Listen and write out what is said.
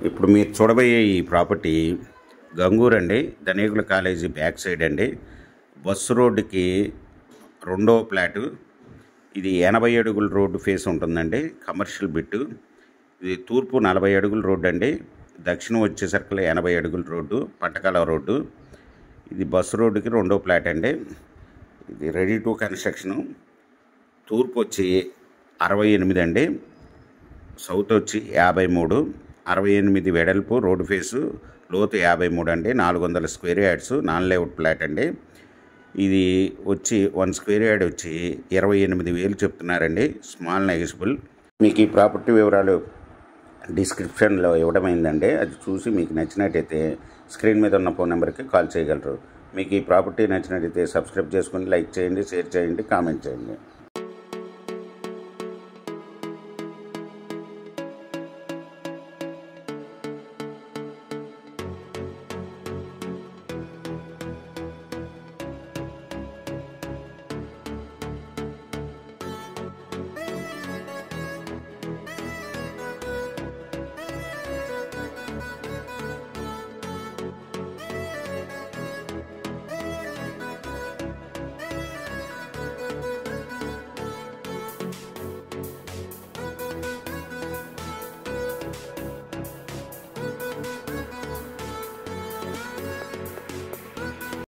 ఇప్పుడు మీరు చూడబోయే ఈ ప్రాపర్టీ గంగూర్ అండి, ధనికుల కాలేజీ బ్యాక్ సైడ్ అండి. బస్సు రోడ్డుకి రెండో ఫ్లాటు. ఇది 80 అడుగుల రోడ్డు ఫేస్ ఉంటుందండి. Commercial bit. ఇది తూర్పు 40 అడుగుల రోడ్డు అండి. దక్షిణం వచ్చేసరికి 80 అడుగుల రోడ్డు, పంటకాల రోడ్డు. ఇది బస్సు రోడ్డుకి రెండో ఫ్లాట్ అండి. ఇది రెడీ టు కన్స్ట్రక్షను. తూర్పు వచ్చి 68 అండి, సౌత్ వచ్చి 53, 68 వెడల్పు రోడ్డు ఫేసు, లోతు 53 అండి. 400 square yards, non layout flat అండి. ఇది వచ్చి 1 స్క్వేర్ యార్డ్ వచ్చి 28,000 చెప్తున్నారండి, స్మాల్ నెగోషియబుల్. మీకు ఈ ప్రాపర్టీ వివరాలు డిస్క్రిప్షన్లో ఇవ్వడమైందండి. అది చూసి మీకు నచ్చినట్టయితే స్క్రీన్ మీద ఉన్న ఫోన్ నెంబర్కి కాల్ చేయగలరు. మీకు ఈ ప్రాపర్టీ నచ్చినట్టయితే సబ్స్క్రైబ్ చేసుకొని లైక్ చేయండి, షేర్ చేయండి, కామెంట్ చేయండి.